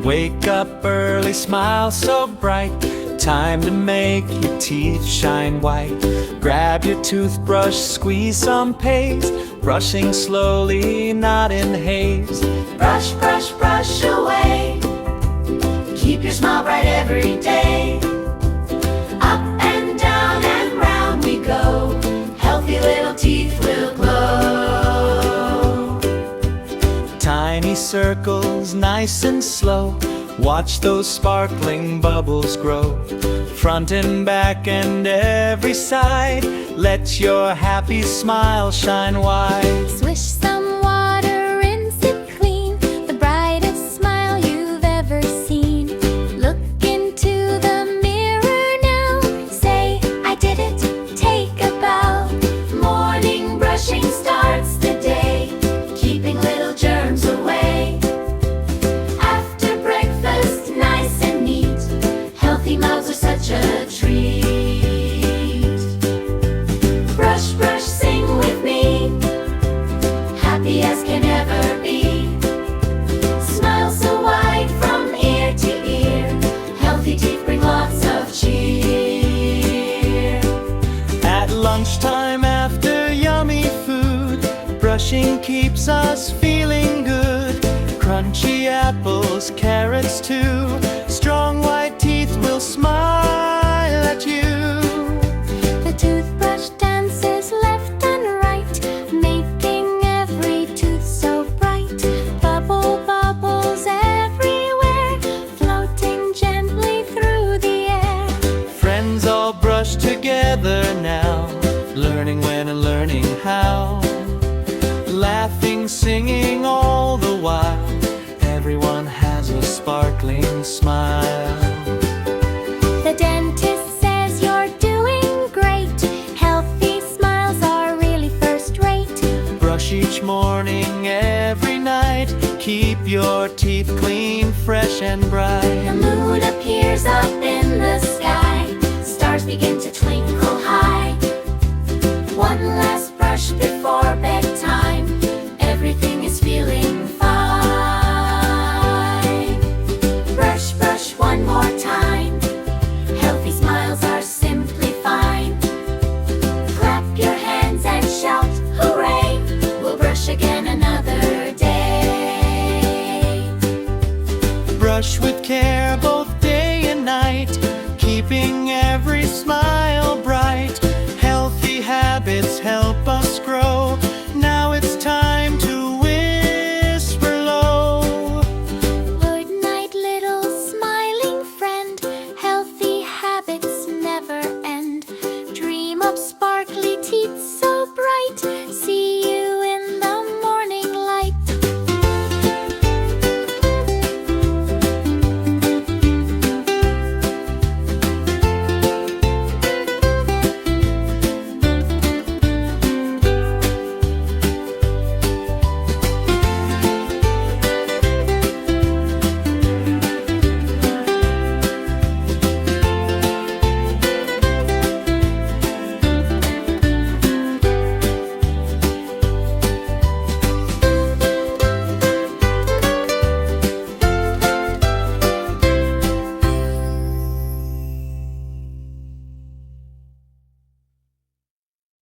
Wake up early, smile so bright. Time to make your teeth shine white. Grab your toothbrush, squeeze some paste. Brushing slowly, not in haste. Brush, brush, brush away. Keep your smile bright every day. Up and down and round we go. Healthy little teeth will glow. Tiny circles, nice and slow. Watch those sparkling bubbles grow. Front and back and every side. Let your happy smile shine wide. Swish some water, rinse it clean. The brightest smile you've ever seen. Look into the mirror now. Say, I did it, take a bow. Morning brushing starts the day, keeping little germs away. After breakfast, nice and neat. Healthy mouths are such a treat. Brush, brush, sing with me. Happy as can ever be. Smile so wide from ear to ear. Healthy teeth bring lots of cheer. At lunchtime after yummy food, brushing keeps us feeling good. Crunchy apples, carrots too. Strong white teeth will smile at you. The toothbrush dances left and right, making every tooth so bright. Bubble bubbles everywhere, floating gently through the air. Friends all brush together now, learning when and learning how. Laughing, singing all the while. Everyone has a sparkling smile. The dentist says you're doing great. Healthy smiles are really first rate. Brush each morning, every night. Keep your teeth clean, fresh and The bright. moon appears up in the sky. Stars begin to twinkle high. One last brush before bedtime.